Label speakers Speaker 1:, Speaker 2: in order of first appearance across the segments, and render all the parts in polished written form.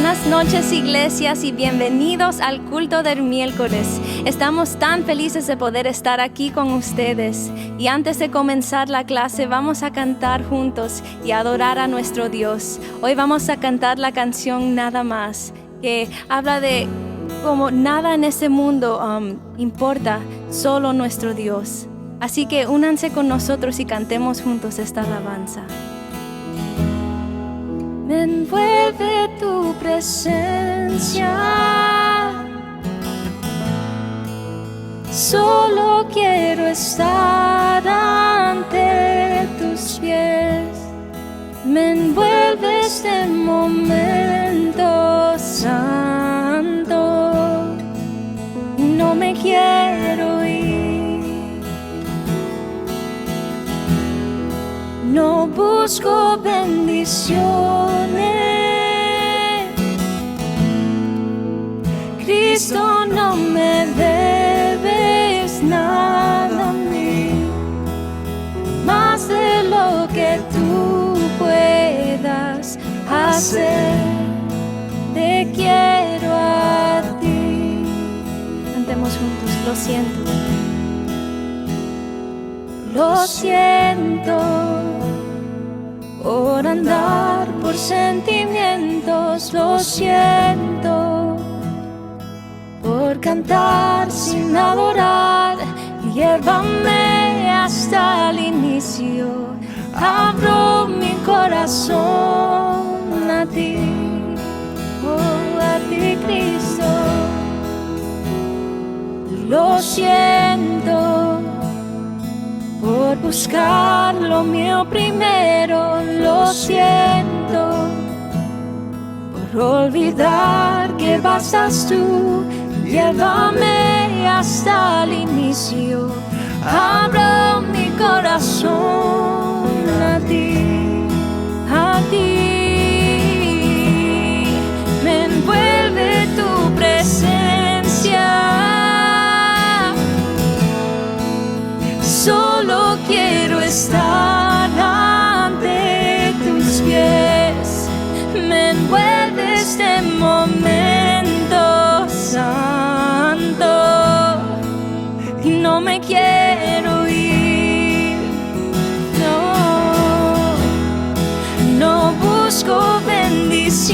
Speaker 1: Buenas noches, iglesias, y bienvenidos al culto del miércoles. Estamos tan felices de poder estar aquí con ustedes. Y antes de comenzar la clase, vamos a cantar juntos y adorar a nuestro Dios. Hoy vamos a cantar la canción Nada Más, que habla de cómo nada en este mundo importa, solo nuestro Dios. Así que únanse con nosotros y cantemos juntos esta alabanza. Me envuelve tu presencia, solo quiero estar ante tus pies. Me envuelve este momento santo, no me quiero ir. No busco bendiciones, Cristo, no me debes nada a mí, más de lo que tú puedas hacer. Te quiero a ti. Cantemos juntos, lo siento. Lo siento por andar por sentimientos, lo siento por cantar sin adorar. Llévame hasta el inicio, abro mi corazón a ti, oh, a ti, Cristo. Lo siento por buscar lo mío primero, lo siento por olvidar que bastas tú. Llévame hasta el inicio, abro mi corazón a ti, a ti. Me envuelve tu presencia, solo quiero estar ante tus pies. Me envuelve este momento santo y no me quiero ir. No busco bendiciones,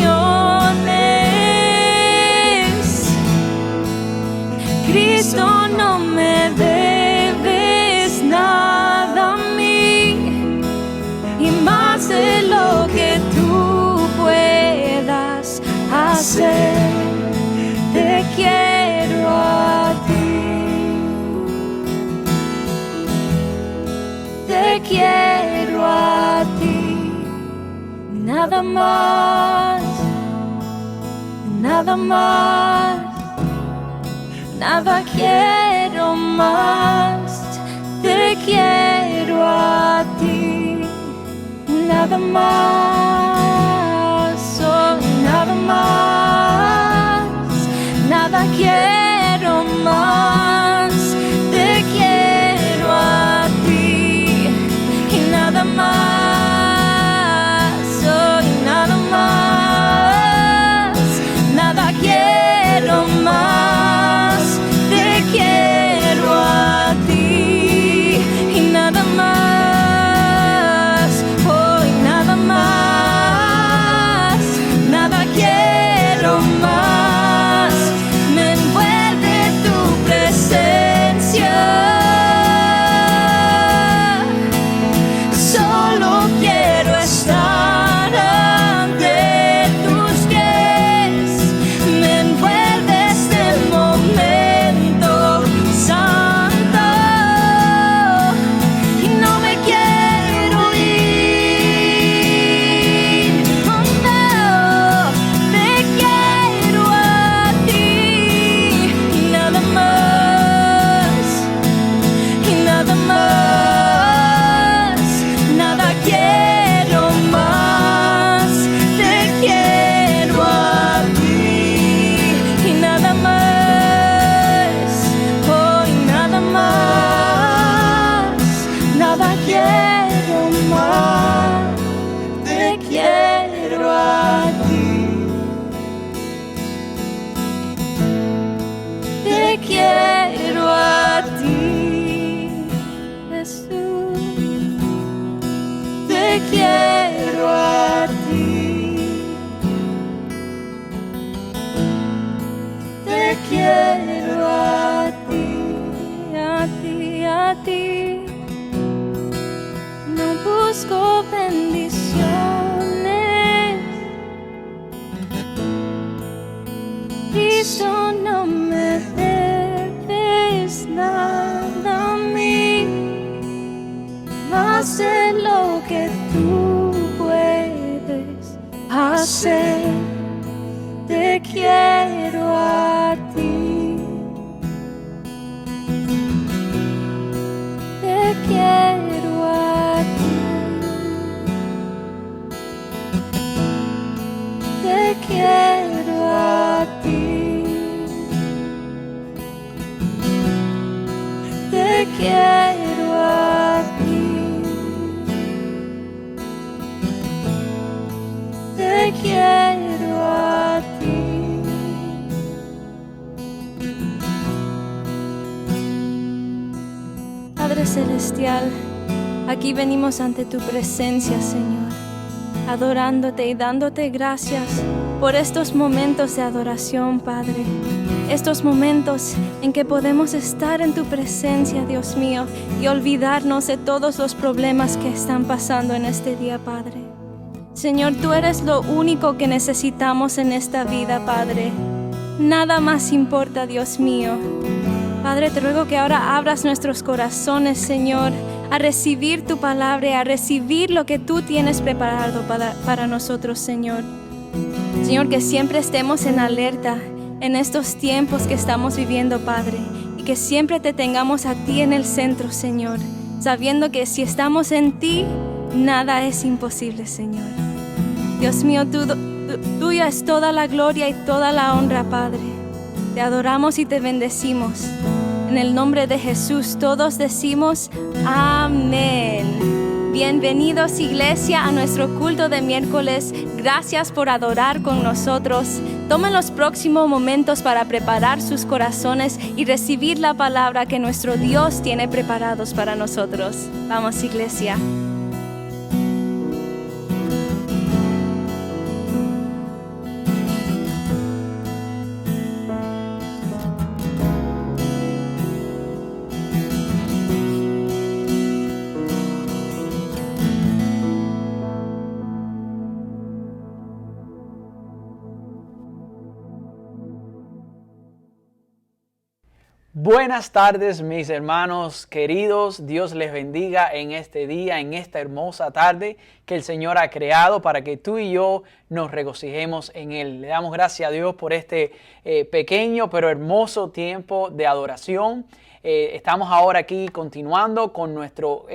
Speaker 1: Cristo, no me debes nada a mí, y más de lo que tú puedas hacer. Te quiero a ti, te quiero a ti. Nada más, nada más, nada quiero más. Te quiero a ti, nada más, oh, nada más, nada quiero más. Te quiero a ti y nada más, oh, nada más, nada quiero más. Te quiero a ti y nada más. quiero a ti, te quiero a ti, a ti, a ti. No busco bendiciones, Cristo, no me debes nada a mí, más de lo que tú puedes hacer. Te quiero a ti, te quiero a ti, te quiero a ti, te quiero a ti, te quiero a ti. Padre Celestial, aquí venimos ante tu presencia, Señor, adorándote y dándote gracias por estos momentos de adoración, Padre. Estos momentos en que podemos estar en tu presencia, Dios mío, y olvidarnos de todos los problemas que están pasando en este día, Padre. Señor, tú eres lo único que necesitamos en esta vida, Padre. Nada más importa, Dios mío. Padre, te ruego que ahora abras nuestros corazones, Señor, a recibir tu palabra y a recibir lo que tú tienes preparado para nosotros, Señor. Señor, que siempre estemos en alerta en estos tiempos que estamos viviendo, Padre, y que siempre te tengamos a ti en el centro, Señor, sabiendo que si estamos en ti, nada es imposible, Señor. Dios mío, tuya es toda la gloria y toda la honra, Padre. Te adoramos y te bendecimos. En el nombre de Jesús todos decimos amén. Bienvenidos, iglesia, a nuestro culto de miércoles. Gracias por adorar con nosotros. Tomen los próximos momentos para preparar sus corazones y recibir la palabra que nuestro Dios tiene preparados para nosotros. Vamos, iglesia.
Speaker 2: Buenas tardes, mis hermanos queridos. Dios les bendiga en este día, en esta hermosa tarde que el Señor ha creado para que tú y yo nos regocijemos en Él. Le damos gracias a Dios por este pequeño pero hermoso tiempo de adoración. Estamos ahora aquí continuando con nuestro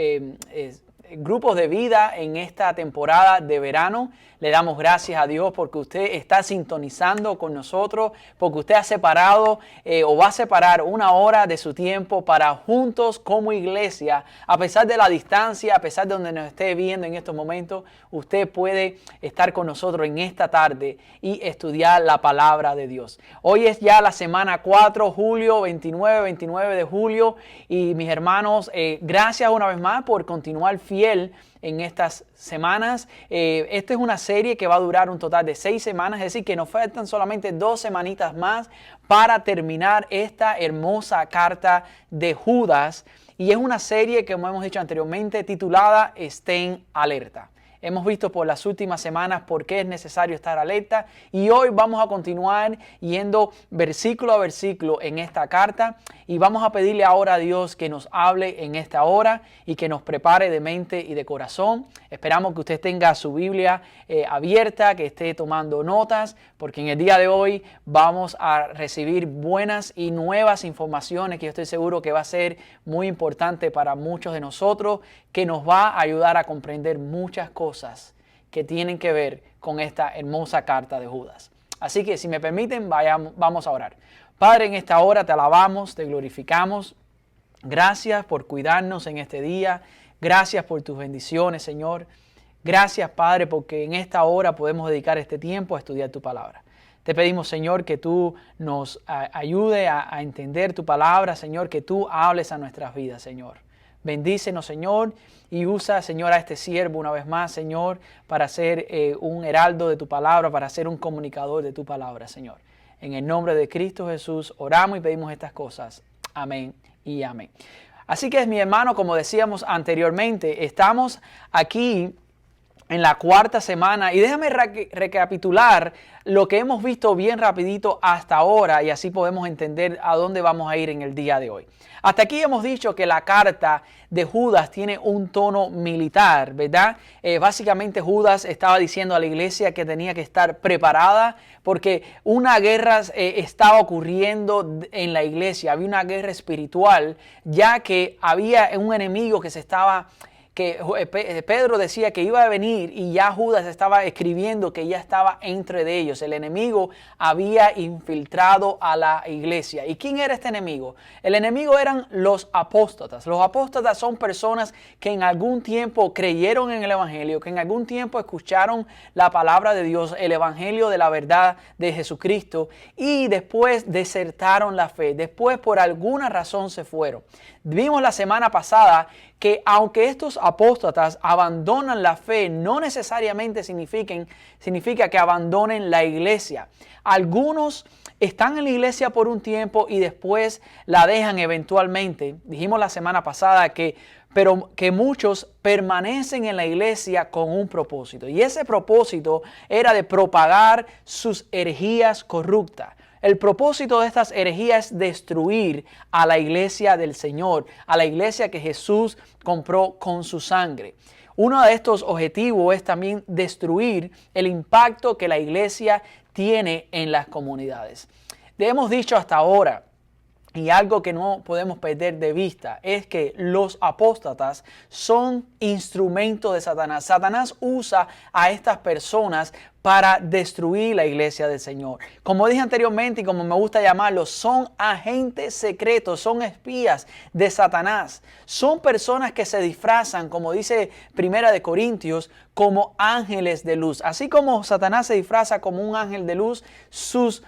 Speaker 2: grupos de vida en esta temporada de verano. Le damos gracias a Dios porque usted está sintonizando con nosotros, porque usted ha separado o va a separar una hora de su tiempo para juntos como iglesia, a pesar de la distancia, a pesar de donde nos esté viendo en estos momentos, usted puede estar con nosotros en esta tarde y estudiar la palabra de Dios. Hoy es ya la semana 4, julio, 29 de julio, y mis hermanos, gracias una vez más por continuar fiel en estas semanas. Esta es una serie que va a durar un total de 6 semanas, es decir, que nos faltan solamente 2 semanitas más para terminar esta hermosa carta de Judas. Y es una serie que, como hemos dicho anteriormente, titulada Estén alerta. Hemos visto por las últimas semanas por qué es necesario estar alerta, y hoy vamos a continuar yendo versículo a versículo en esta carta, y vamos a pedirle ahora a Dios que nos hable en esta hora y que nos prepare de mente y de corazón. Esperamos que usted tenga su Biblia abierta, que esté tomando notas, porque en el día de hoy vamos a recibir buenas y nuevas informaciones que yo estoy seguro que va a ser muy importante para muchos de nosotros, que nos va a ayudar a comprender muchas cosas que tienen que ver con esta hermosa carta de Judas. Así que si me permiten, vamos a orar. Padre, en esta hora te alabamos, te glorificamos. Gracias por cuidarnos en este día. Gracias por tus bendiciones, Señor. Gracias, Padre, porque en esta hora podemos dedicar este tiempo a estudiar tu palabra. Te pedimos, Señor, que tú nos ayude a entender tu palabra, Señor, que tú hables a nuestras vidas, Señor. Bendícenos, Señor, y usa, Señor, a este siervo una vez más, Señor, para ser un heraldo de tu palabra, para ser un comunicador de tu palabra, Señor. En el nombre de Cristo Jesús oramos y pedimos estas cosas. Amén y amén. Así que, mi hermano, como decíamos anteriormente, estamos aquí en la cuarta semana y déjame recapitular lo que hemos visto bien rapidito hasta ahora y así podemos entender a dónde vamos a ir en el día de hoy. Hasta aquí hemos dicho que la carta de Judas tiene un tono militar, ¿verdad? Básicamente Judas estaba diciendo a la iglesia que tenía que estar preparada porque una guerra estaba ocurriendo en la iglesia, había una guerra espiritual, ya que había un enemigo que Pedro decía que iba a venir y ya Judas estaba escribiendo que ya estaba entre de ellos. El enemigo había infiltrado a la iglesia. ¿Y quién era este enemigo? El enemigo eran los apóstatas. Los apóstatas son personas que en algún tiempo creyeron en el evangelio, que en algún tiempo escucharon la palabra de Dios, el evangelio de la verdad de Jesucristo y después desertaron la fe. Después por alguna razón se fueron. Vimos la semana pasada que aunque estos apóstatas abandonan la fe, no necesariamente significa que abandonen la iglesia. Algunos están en la iglesia por un tiempo y después la dejan eventualmente. Dijimos la semana pasada pero que muchos permanecen en la iglesia con un propósito. Y ese propósito era de propagar sus herejías corruptas. El propósito de estas herejías es destruir a la iglesia del Señor, a la iglesia que Jesús compró con su sangre. Uno de estos objetivos es también destruir el impacto que la iglesia tiene en las comunidades. Hemos dicho hasta ahora, y algo que no podemos perder de vista, es que los apóstatas son instrumentos de Satanás. Satanás usa a estas personas para destruir la iglesia del Señor. Como dije anteriormente y como me gusta llamarlos, son agentes secretos, son espías de Satanás. Son personas que se disfrazan, como dice Primera de Corintios, como ángeles de luz. Así como Satanás se disfraza como un ángel de luz, sus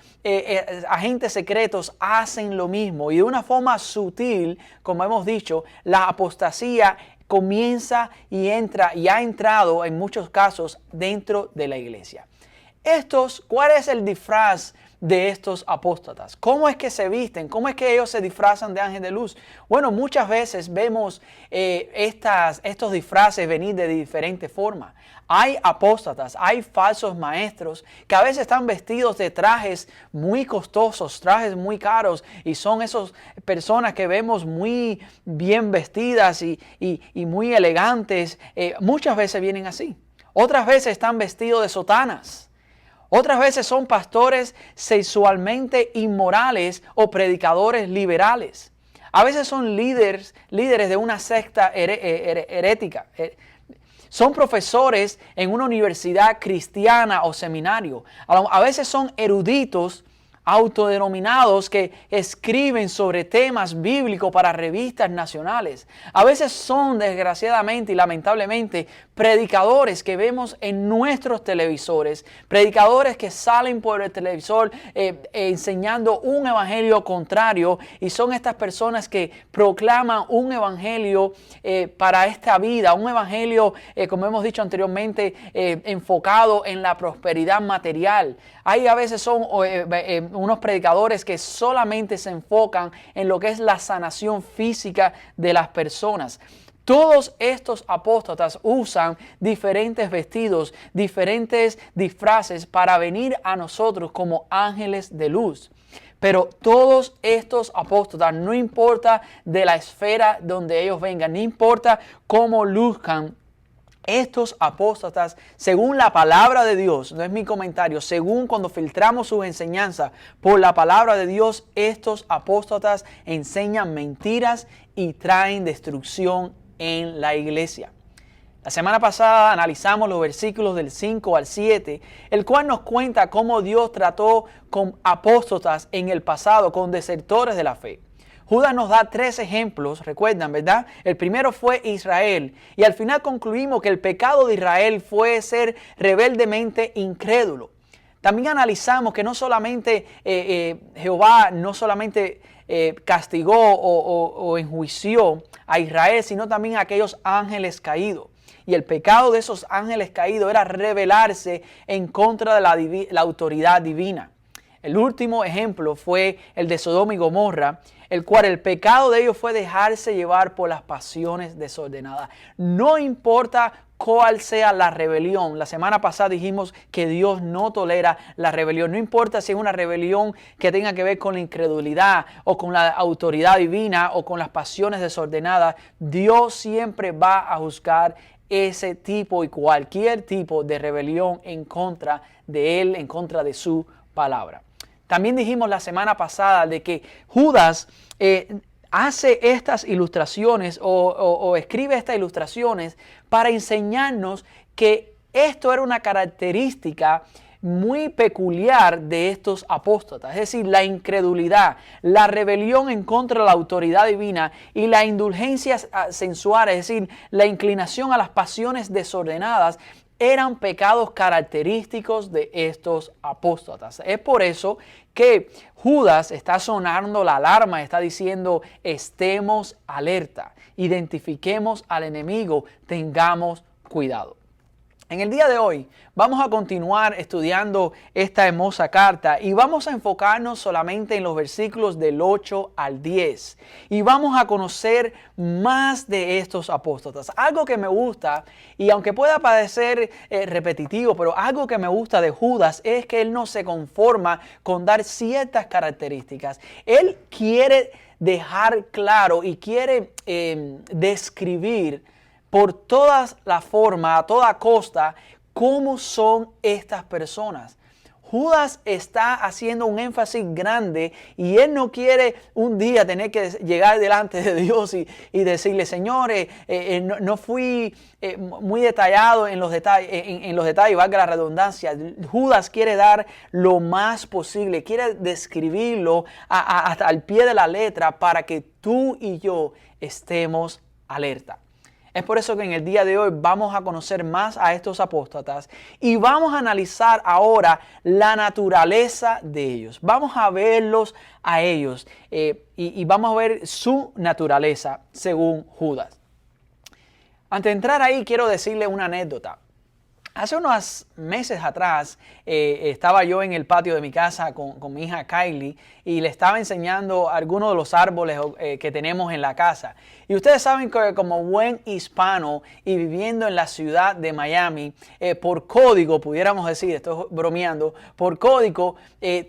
Speaker 2: agentes secretos hacen lo mismo. Y de una forma sutil, como hemos dicho, la apostasía comienza y ha entrado en muchos casos dentro de la iglesia. ¿Cuál es el disfraz de estos apóstatas? ¿Cómo es que se visten? ¿Cómo es que ellos se disfrazan de ángel de luz? Bueno, muchas veces vemos estos disfraces venir de diferentes formas. Hay apóstatas, hay falsos maestros que a veces están vestidos de trajes muy costosos, trajes muy caros y son esas personas que vemos muy bien vestidas y muy elegantes. Muchas veces vienen así. Otras veces están vestidos de sotanas. Otras veces son pastores sexualmente inmorales o predicadores liberales. A veces son líderes de una secta herética. Son profesores en una universidad cristiana o seminario. A veces son eruditos autodenominados que escriben sobre temas bíblicos para revistas nacionales. A veces son, desgraciadamente y lamentablemente, predicadores que vemos en nuestros televisores, predicadores que salen por el televisor enseñando un evangelio contrario, y son estas personas que proclaman un evangelio para esta vida, un evangelio, como hemos dicho anteriormente, enfocado en la prosperidad material. Hay a veces son unos predicadores que solamente se enfocan en lo que es la sanación física de las personas. Todos estos apóstatas usan diferentes vestidos, diferentes disfraces para venir a nosotros como ángeles de luz. Pero todos estos apóstatas, no importa de la esfera donde ellos vengan, no importa cómo luzcan, estos apóstatas, según la palabra de Dios, no es mi comentario, según cuando filtramos sus enseñanzas por la palabra de Dios, estos apóstatas enseñan mentiras y traen destrucción en la iglesia. La semana pasada analizamos los versículos del 5 al 7, el cual nos cuenta cómo Dios trató con apóstatas en el pasado, con desertores de la fe. Judas nos da 3 ejemplos, recuerdan, ¿verdad? El primero fue Israel, y al final concluimos que el pecado de Israel fue ser rebeldemente incrédulo. También analizamos que no solamente Jehová no solamente castigó o enjuició a Israel, sino también a aquellos ángeles caídos. Y el pecado de esos ángeles caídos era rebelarse en contra de la autoridad divina. El último ejemplo fue el de Sodoma y Gomorra, el cual el pecado de ellos fue dejarse llevar por las pasiones desordenadas. No importa cuál sea la rebelión. La semana pasada dijimos que Dios no tolera la rebelión. No importa si es una rebelión que tenga que ver con la incredulidad o con la autoridad divina o con las pasiones desordenadas. Dios siempre va a juzgar ese tipo y cualquier tipo de rebelión en contra de Él, en contra de su palabra. También dijimos la semana pasada de que Judas hace estas ilustraciones o escribe estas ilustraciones para enseñarnos que esto era una característica muy peculiar de estos apóstatas, es decir, la incredulidad, la rebelión en contra de la autoridad divina y la indulgencia sensual, es decir, la inclinación a las pasiones desordenadas, eran pecados característicos de estos apóstatas. Es por eso que Judas está sonando la alarma, está diciendo, estemos alerta, identifiquemos al enemigo, tengamos cuidado. En el día de hoy vamos a continuar estudiando esta hermosa carta y vamos a enfocarnos solamente en los versículos del 8 al 10 y vamos a conocer más de estos apóstatas. Algo que me gusta, y aunque pueda parecer repetitivo, pero algo que me gusta de Judas es que él no se conforma con dar ciertas características. Él quiere dejar claro y quiere describir por toda la forma, a toda costa, cómo son estas personas. Judas está haciendo un énfasis grande y él no quiere un día tener que llegar delante de Dios y decirle, Señor, no fui muy detallado en los detalles, valga la redundancia. Judas quiere dar lo más posible, quiere describirlo hasta al pie de la letra para que tú y yo estemos alerta. Es por eso que en el día de hoy vamos a conocer más a estos apóstatas y vamos a analizar ahora la naturaleza de ellos. Vamos a verlos a ellos y vamos a ver su naturaleza según Judas. Antes de entrar ahí quiero decirle una anécdota. Hace unos meses atrás estaba yo en el patio de mi casa con mi hija Kylie y le estaba enseñando algunos de los árboles que tenemos en la casa. Y ustedes saben que como buen hispano y viviendo en la ciudad de Miami, por código, pudiéramos decir, estoy bromeando, por código,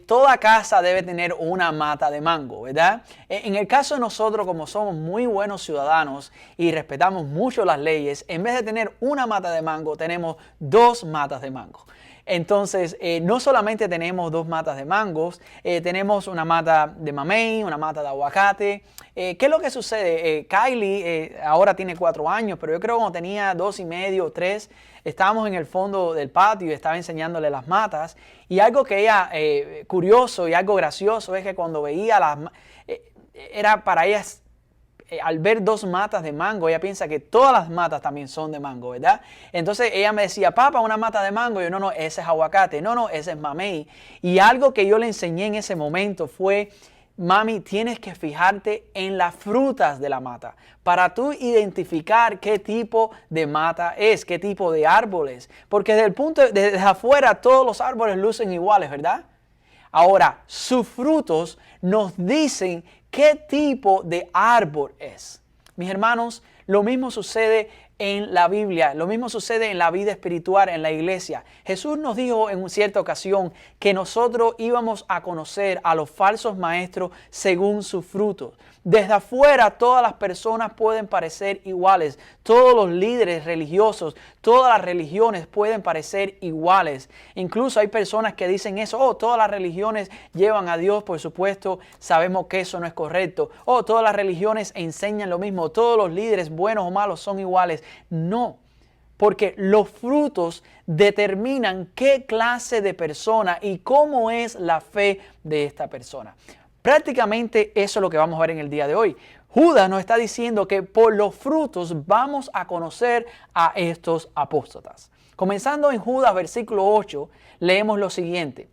Speaker 2: toda casa debe tener una mata de mango, ¿verdad? En el caso de nosotros, como somos muy buenos ciudadanos y respetamos mucho las leyes, en vez de tener una mata de mango, tenemos 2 matas de mango. Entonces, no solamente tenemos 2 matas de mangos, tenemos una mata de mamey, una mata de aguacate. ¿Qué es lo que sucede? Kylie ahora tiene 4 años, pero yo creo que cuando tenía 2 y medio, 3, estábamos en el fondo del patio y estaba enseñándole las matas. Y algo que ella, curioso y algo gracioso, es que cuando veía era para ella, al ver 2 matas de mango, ella piensa que todas las matas también son de mango, ¿verdad? Entonces ella me decía, papá, una mata de mango. Y yo, no, ese es aguacate. No, ese es mamey. Y algo que yo le enseñé en ese momento fue, mami, tienes que fijarte en las frutas de la mata para tú identificar qué tipo de mata es, qué tipo de árbol es. Porque desde afuera todos los árboles lucen iguales, ¿verdad? Ahora, sus frutos nos dicen qué tipo de árbol es. Mis hermanos, lo mismo sucede en la Biblia, lo mismo sucede en la vida espiritual, en la iglesia. Jesús nos dijo en cierta ocasión que nosotros íbamos a conocer a los falsos maestros según sus frutos. Desde afuera todas las personas pueden parecer iguales, todos los líderes religiosos, todas las religiones pueden parecer iguales. Incluso hay personas que dicen eso, todas las religiones llevan a Dios, por supuesto, sabemos que eso no es correcto. Todas las religiones enseñan lo mismo, todos los líderes buenos o malos son iguales. No, porque los frutos determinan qué clase de persona y cómo es la fe de esta persona. Prácticamente eso es lo que vamos a ver en el día de hoy. Judas nos está diciendo que por los frutos vamos a conocer a estos apóstatas. Comenzando en Judas versículo 8, leemos lo siguiente.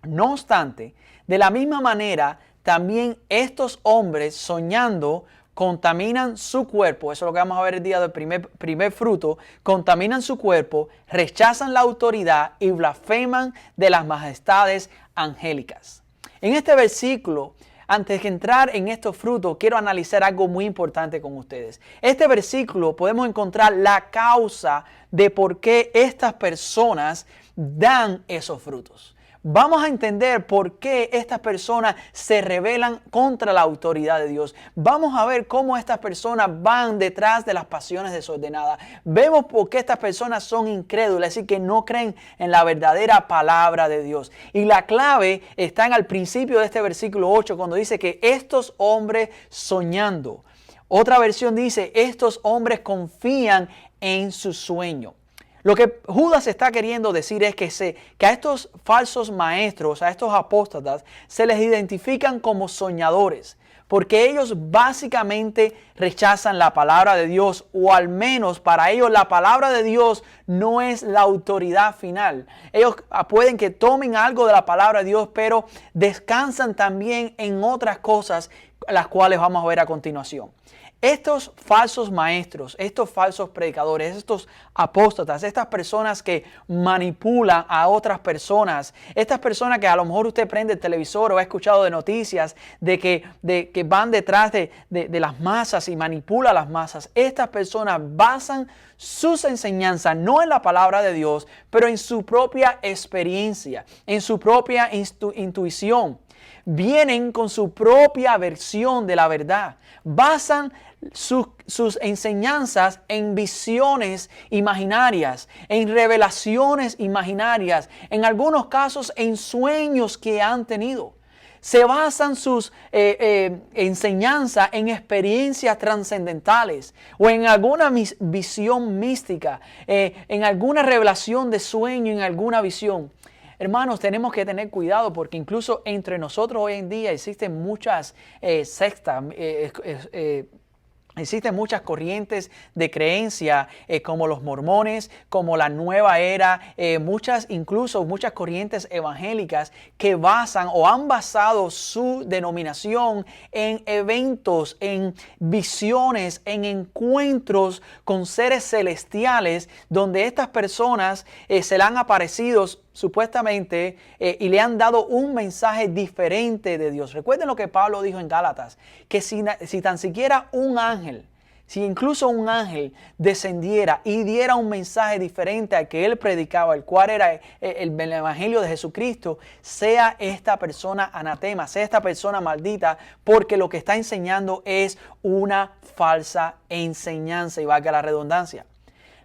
Speaker 2: No obstante, de la misma manera, también estos hombres soñando contaminan su cuerpo, eso es lo que vamos a ver el día del primer fruto, contaminan su cuerpo, rechazan la autoridad y blasfeman de las majestades angélicas. En este versículo, antes de entrar en estos frutos, quiero analizar algo muy importante con ustedes. Este versículo podemos encontrar la causa de por qué estas personas dan esos frutos. Vamos a entender por qué estas personas se rebelan contra la autoridad de Dios. Vamos a ver cómo estas personas van detrás de las pasiones desordenadas. Vemos por qué estas personas son incrédulas, es decir, que no creen en la verdadera palabra de Dios. Y la clave está en el principio de este versículo 8, cuando dice que estos hombres soñando. Otra versión dice, estos hombres confían en su sueño. Lo que Judas está queriendo decir es que a estos falsos maestros, a estos apóstatas, se les identifican como soñadores, porque ellos básicamente rechazan la palabra de Dios, o al menos para ellos la palabra de Dios no es la autoridad final. Ellos pueden que tomen algo de la palabra de Dios, pero descansan también en otras cosas, las cuales vamos a ver a continuación. Estos falsos maestros, estos falsos predicadores, estos apóstatas, estas personas que manipulan a otras personas, estas personas que a lo mejor usted prende el televisor o ha escuchado de noticias de que van detrás de las masas y manipula a las masas, estas personas basan sus enseñanzas no en la palabra de Dios, pero en su propia experiencia, en su propia intuición. Vienen con su propia versión de la verdad. Basan sus enseñanzas en visiones imaginarias, en revelaciones imaginarias, en algunos casos en sueños que han tenido. Se basan sus enseñanzas en experiencias trascendentales o en alguna visión mística, en alguna revelación de sueño, en alguna visión. Hermanos, tenemos que tener cuidado porque incluso entre nosotros hoy en día existen muchas sectas, existen muchas corrientes de creencia como los mormones, como la nueva era, muchas corrientes evangélicas que basan o han basado su denominación en eventos, en visiones, en encuentros con seres celestiales donde estas personas se le han aparecido supuestamente y le han dado un mensaje diferente de Dios. Recuerden lo que Pablo dijo en Gálatas, que si tan siquiera un ángel, si incluso un ángel descendiera y diera un mensaje diferente al que él predicaba, el cual era el evangelio de Jesucristo, sea esta persona anatema, sea esta persona maldita, porque lo que está enseñando es una falsa enseñanza, y valga la redundancia.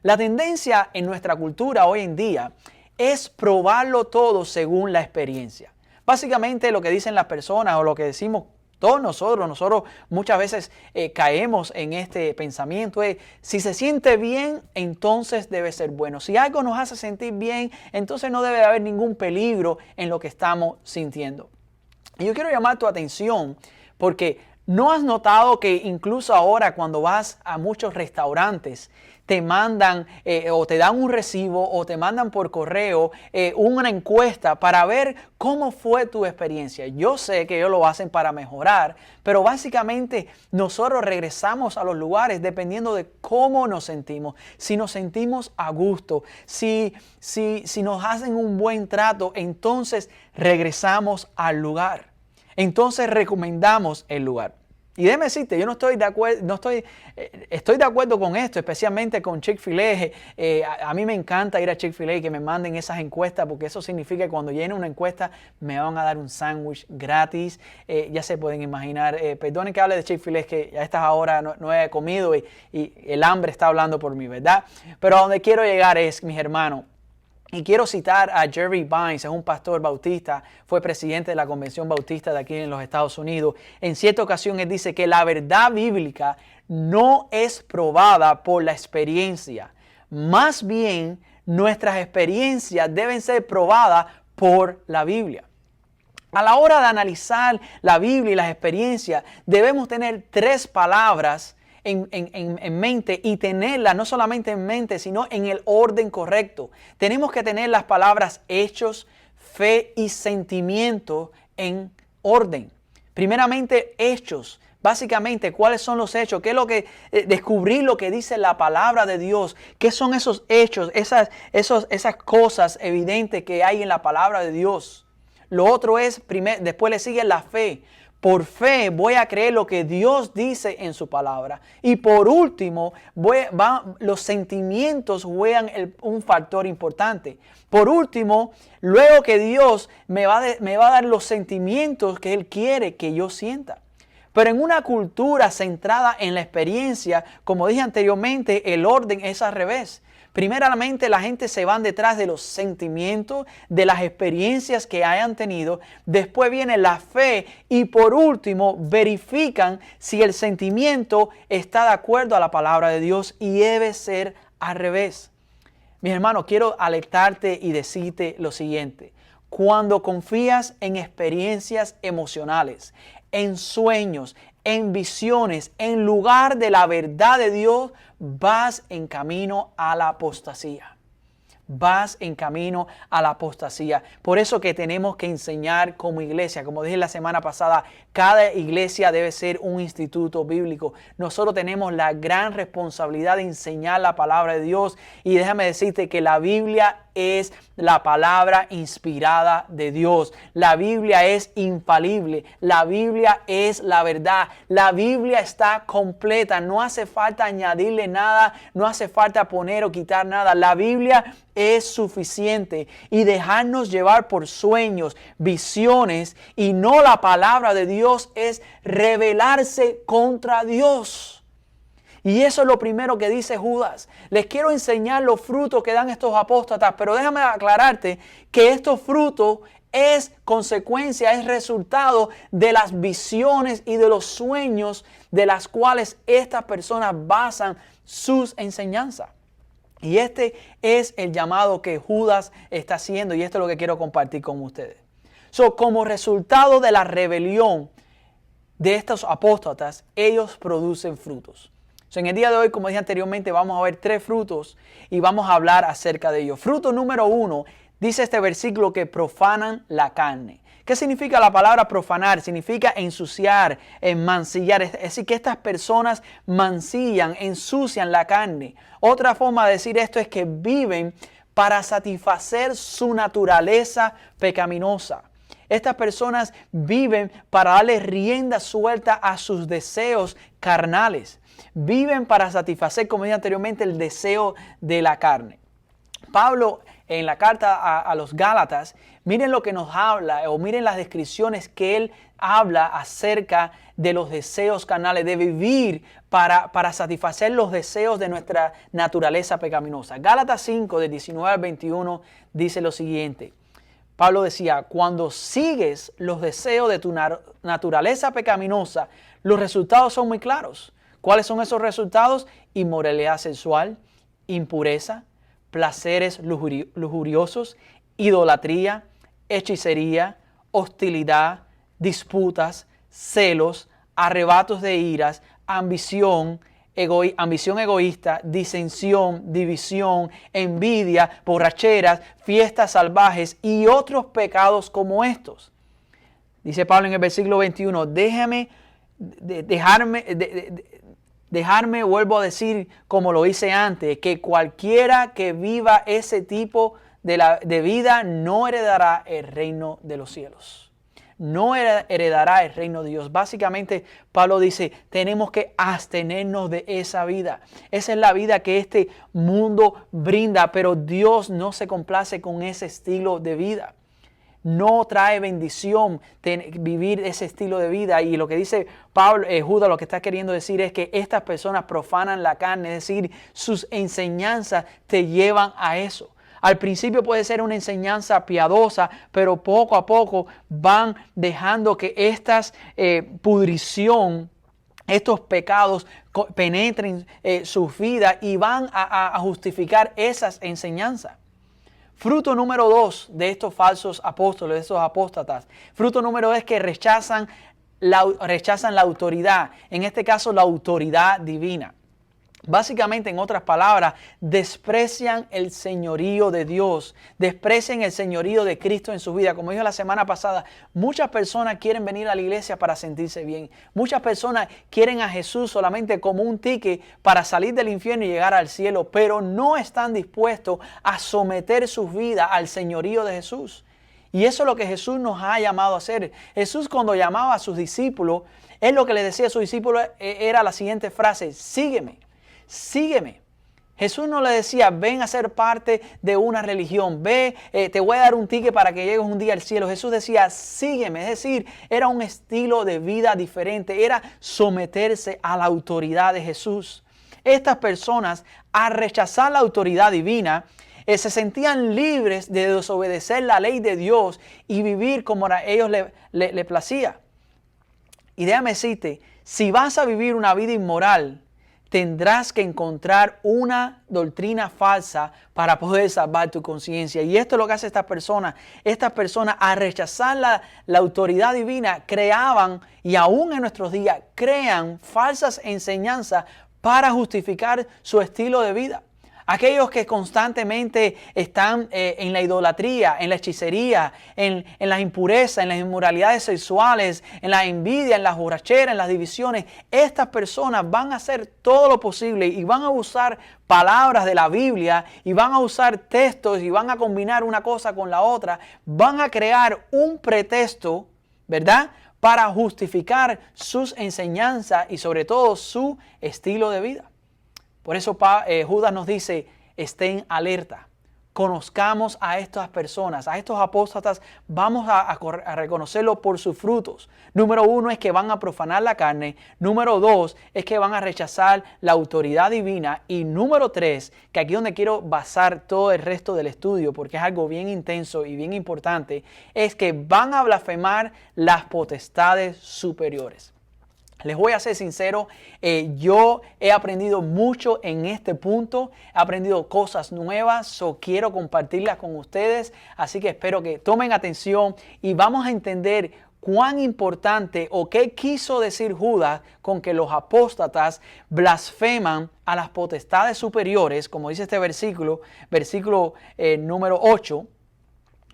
Speaker 2: La tendencia en nuestra cultura hoy en día es probarlo todo según la experiencia. Básicamente lo que dicen las personas o lo que decimos todos nosotros muchas veces caemos en este pensamiento es, si se siente bien, entonces debe ser bueno. Si algo nos hace sentir bien, entonces no debe haber ningún peligro en lo que estamos sintiendo. Y yo quiero llamar tu atención porque ¿no has notado que incluso ahora cuando vas a muchos restaurantes te mandan o te dan un recibo o te mandan por correo una encuesta para ver cómo fue tu experiencia? Yo sé que ellos lo hacen para mejorar, pero básicamente nosotros regresamos a los lugares dependiendo de cómo nos sentimos. Si nos sentimos a gusto, si nos hacen un buen trato, entonces regresamos al lugar. Entonces recomendamos el lugar. Y déjame decirte, yo estoy de acuerdo con esto, especialmente con Chick-fil-A. A mí me encanta ir a Chick-fil-A y que me manden esas encuestas, porque eso significa que cuando llene una encuesta me van a dar un sándwich gratis. Ya se pueden imaginar. Perdonen que hable de Chick-fil-A, es que a estas horas no he comido y el hambre está hablando por mí, ¿verdad? Pero a donde quiero llegar es, mis hermanos, y quiero citar a Jerry Vines, es un pastor bautista, fue presidente de la Convención Bautista de aquí en los Estados Unidos. En cierta ocasión él dice que la verdad bíblica no es probada por la experiencia. Más bien, nuestras experiencias deben ser probadas por la Biblia. A la hora de analizar la Biblia y las experiencias, debemos tener tres palabras en mente y tenerla no solamente en mente, sino en el orden correcto. Tenemos que tener las palabras hechos, fe y sentimiento en orden. Primeramente, hechos. Básicamente, ¿cuáles son los hechos? ¿Qué es lo que descubrir lo que dice la palabra de Dios? ¿Qué son esos hechos, esas cosas evidentes que hay en la palabra de Dios? Lo otro es, después le sigue la fe. Por fe voy a creer lo que Dios dice en su palabra. Y por último, los sentimientos juegan un factor importante. Por último, luego que Dios me va a dar los sentimientos que Él quiere que yo sienta. Pero en una cultura centrada en la experiencia, como dije anteriormente, el orden es al revés. Primeramente, la gente se va detrás de los sentimientos, de las experiencias que hayan tenido. Después viene la fe y por último verifican si el sentimiento está de acuerdo a la palabra de Dios y debe ser al revés. Mi hermano, quiero alertarte y decirte lo siguiente. Cuando confías en experiencias emocionales, en sueños, en visiones, en lugar de la verdad de Dios, vas en camino a la apostasía. Vas en camino a la apostasía. Por eso que tenemos que enseñar como iglesia. Como dije la semana pasada, cada iglesia debe ser un instituto bíblico. Nosotros tenemos la gran responsabilidad de enseñar la palabra de Dios. Y déjame decirte que la Biblia es la palabra inspirada de Dios. La Biblia es infalible. La Biblia es la verdad. La Biblia está completa. No hace falta añadirle nada. No hace falta poner o quitar nada. La Biblia es suficiente. Y dejarnos llevar por sueños, visiones y no la palabra de Dios es rebelarse contra Dios. Y eso es lo primero que dice Judas. Les quiero enseñar los frutos que dan estos apóstatas, pero déjame aclararte que estos frutos es consecuencia, es resultado de las visiones y de los sueños de las cuales estas personas basan sus enseñanzas. Y este es el llamado que Judas está haciendo y esto es lo que quiero compartir con ustedes. Como resultado de la rebelión de estos apóstatas, ellos producen frutos. En el día de hoy, como dije anteriormente, vamos a ver 3 frutos y vamos a hablar acerca de ellos. Fruto número 1, dice este versículo que profanan la carne. ¿Qué significa la palabra profanar? Significa ensuciar, mancillar. Es decir, que estas personas mancillan, ensucian la carne. Otra forma de decir esto es que viven para satisfacer su naturaleza pecaminosa. Estas personas viven para darle rienda suelta a sus deseos carnales. Viven para satisfacer, como dije anteriormente, el deseo de la carne. Pablo, en la carta a los Gálatas, miren lo que nos habla, o miren las descripciones que él habla acerca de los deseos carnales, de vivir para satisfacer los deseos de nuestra naturaleza pecaminosa. Gálatas 5, de 19 al 21, dice lo siguiente. Pablo decía, cuando sigues los deseos de tu naturaleza pecaminosa, los resultados son muy claros. ¿Cuáles son esos resultados? Inmoralidad sexual, impureza, placeres lujuriosos, idolatría, hechicería, hostilidad, disputas, celos, arrebatos de iras, ambición egoísta, disensión, división, envidia, borracheras, fiestas salvajes y otros pecados como estos. Dice Pablo en el versículo 21, dejarme, vuelvo a decir como lo hice antes, que cualquiera que viva ese tipo de vida no heredará el reino de los cielos. No heredará el reino de Dios. Básicamente, Pablo dice, tenemos que abstenernos de esa vida. Esa es la vida que este mundo brinda, pero Dios no se complace con ese estilo de vida. No trae bendición vivir ese estilo de vida. Y lo que dice Pablo, Judas, lo que está queriendo decir es que estas personas profanan la carne, es decir, sus enseñanzas te llevan a eso. Al principio puede ser una enseñanza piadosa, pero poco a poco van dejando que esta pudrición, estos pecados penetren sus vidas y van a justificar esas enseñanzas. Fruto número 2 de estos falsos apóstoles, de estos apóstatas. Fruto número 2 es que rechazan la autoridad, en este caso la autoridad divina. Básicamente, en otras palabras, desprecian el señorío de Dios, desprecian el señorío de Cristo en su vida. Como dije la semana pasada, muchas personas quieren venir a la iglesia para sentirse bien. Muchas personas quieren a Jesús solamente como un ticket para salir del infierno y llegar al cielo, pero no están dispuestos a someter sus vidas al señorío de Jesús. Y eso es lo que Jesús nos ha llamado a hacer. Jesús, cuando llamaba a sus discípulos, Él lo que le decía a sus discípulos era la siguiente frase: sígueme. Sígueme. Jesús no le decía, ven a ser parte de una religión, ve, te voy a dar un ticket para que llegues un día al cielo. Jesús decía, sígueme. Es decir, era un estilo de vida diferente, era someterse a la autoridad de Jesús. Estas personas, al rechazar la autoridad divina, se sentían libres de desobedecer la ley de Dios y vivir como a ellos le placía. Y déjame decirte, si vas a vivir una vida inmoral, tendrás que encontrar una doctrina falsa para poder salvar tu conciencia. Y esto es lo que hace estas personas. Estas personas, al rechazar la autoridad divina, creaban, y aún en nuestros días, crean falsas enseñanzas para justificar su estilo de vida. Aquellos que constantemente están en la idolatría, en la hechicería, en las impurezas, en las inmoralidades sexuales, en la envidia, en las borracheras, en las divisiones. Estas personas van a hacer todo lo posible y van a usar palabras de la Biblia y van a usar textos y van a combinar una cosa con la otra. Van a crear un pretexto, ¿verdad?, para justificar sus enseñanzas y sobre todo su estilo de vida. Por eso Judas nos dice, estén alerta, conozcamos a estas personas, a estos apóstatas, vamos a reconocerlos por sus frutos. Número 1 es que van a profanar la carne, número 2 es que van a rechazar la autoridad divina y número 3, que aquí es donde quiero basar todo el resto del estudio porque es algo bien intenso y bien importante, es que van a blasfemar las potestades superiores. Les voy a ser sincero, yo he aprendido mucho en este punto, he aprendido cosas nuevas, quiero compartirlas con ustedes, así que espero que tomen atención y vamos a entender cuán importante o qué quiso decir Judas con que los apóstatas blasfeman a las potestades superiores, como dice este versículo número 8,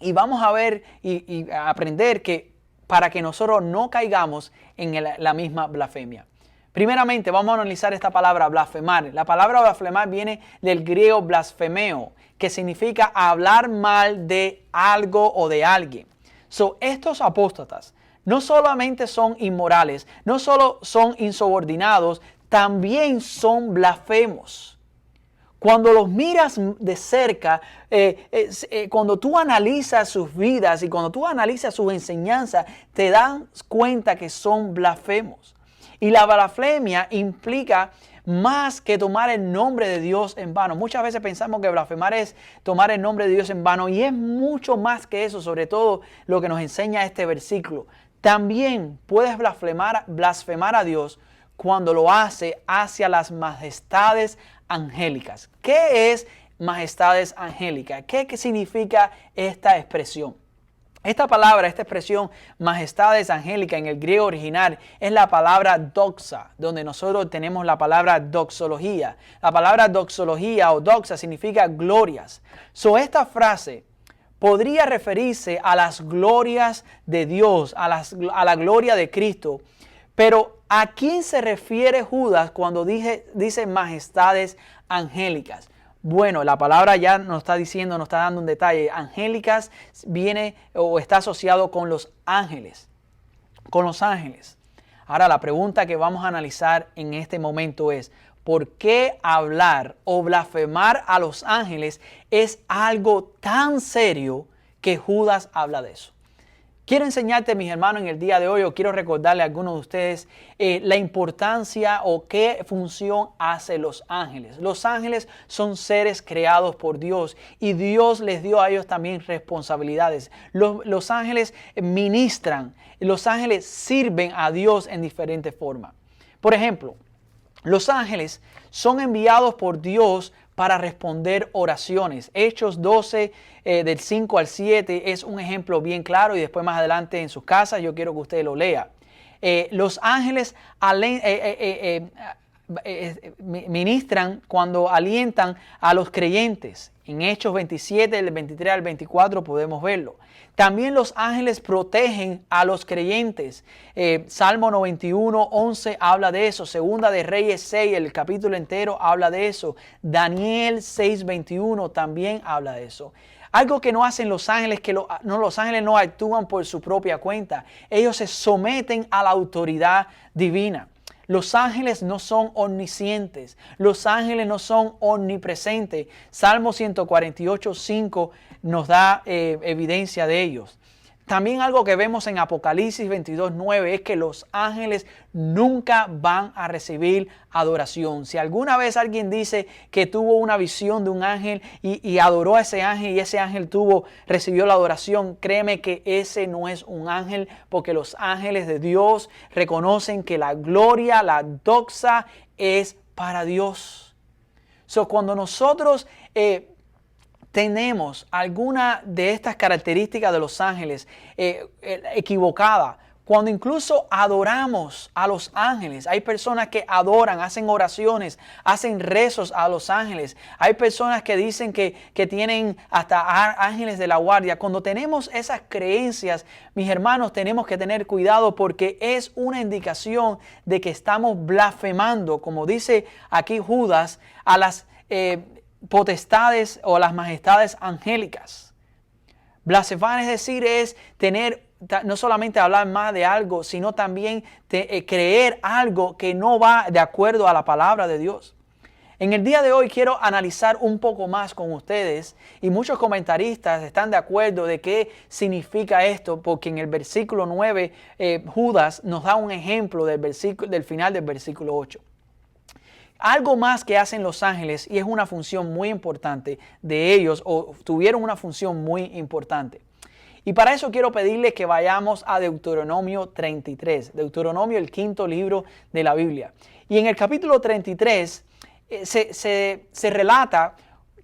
Speaker 2: y vamos a ver y a aprender que para que nosotros no caigamos en la misma blasfemia. Primeramente, vamos a analizar esta palabra blasfemar. La palabra blasfemar viene del griego blasfemeo, que significa hablar mal de algo o de alguien. Estos apóstatas no solamente son inmorales, no solo son insubordinados, también son blasfemos. Cuando los miras de cerca, cuando tú analizas sus vidas y cuando tú analizas sus enseñanzas, te das cuenta que son blasfemos. Y la blasfemia implica más que tomar el nombre de Dios en vano. Muchas veces pensamos que blasfemar es tomar el nombre de Dios en vano y es mucho más que eso, sobre todo lo que nos enseña este versículo. También puedes blasfemar a Dios cuando lo hace hacia las majestades angélicas. ¿Qué es majestades angélicas? ¿Qué significa esta expresión? Esta palabra, esta expresión majestades angélicas en el griego original es la palabra doxa, donde nosotros tenemos la palabra doxología. La palabra doxología o doxa significa glorias. Esta frase podría referirse a las glorias de Dios, a la gloria de Cristo. Pero ¿a quién se refiere Judas cuando dice majestades angélicas? Bueno, la palabra ya nos está diciendo, nos está dando un detalle. Angélicas viene o está asociado con los ángeles. Con los ángeles. Ahora la pregunta que vamos a analizar en este momento es, ¿por qué hablar o blasfemar a los ángeles es algo tan serio que Judas habla de eso? Quiero enseñarte, mis hermanos, en el día de hoy, o quiero recordarle a algunos de ustedes la importancia o qué función hacen los ángeles. Los ángeles son seres creados por Dios y Dios les dio a ellos también responsabilidades. Los ángeles ministran, los ángeles sirven a Dios en diferentes formas. Por ejemplo, los ángeles son enviados por Dios para responder oraciones. Hechos 12, del 5 al 7, es un ejemplo bien claro y después más adelante en sus casas yo quiero que usted lo lea. Los ángeles ministran cuando alientan a los creyentes. En Hechos 27, del 23 al 24 podemos verlo. También los ángeles protegen a los creyentes. Salmo 91, 11 habla de eso. Segunda de Reyes 6, el capítulo entero habla de eso. Daniel 6, 21 también habla de eso. Algo que no hacen los ángeles, los ángeles no actúan por su propia cuenta. Ellos se someten a la autoridad divina. Los ángeles no son omniscientes. Los ángeles no son omnipresentes. Salmo 148, 5 nos da evidencia de ellos. También algo que vemos en Apocalipsis 22, 9 es que los ángeles nunca van a recibir adoración. Si alguna vez alguien dice que tuvo una visión de un ángel y adoró a ese ángel y ese ángel recibió la adoración, créeme que ese no es un ángel, porque los ángeles de Dios reconocen que la gloria, la doxa es para Dios. Cuando nosotros tenemos alguna de estas características de los ángeles equivocada, cuando incluso adoramos a los ángeles, hay personas que adoran, hacen oraciones, hacen rezos a los ángeles, hay personas que dicen que tienen hasta ángeles de la guardia. Cuando tenemos esas creencias, mis hermanos, tenemos que tener cuidado, porque es una indicación de que estamos blasfemando, como dice aquí Judas, a las potestades o las majestades angélicas. Blasfemar, es decir, es no solamente hablar más de algo, sino también creer algo que no va de acuerdo a la palabra de Dios. En el día de hoy quiero analizar un poco más con ustedes, y muchos comentaristas están de acuerdo de qué significa esto, porque en el versículo 9 Judas nos da un ejemplo del final del versículo 8. Algo más que hacen los ángeles, y es una función muy importante de ellos, o tuvieron una función muy importante. Y para eso quiero pedirles que vayamos a Deuteronomio 33. Deuteronomio, el quinto libro de la Biblia. Y en el capítulo 33 se relata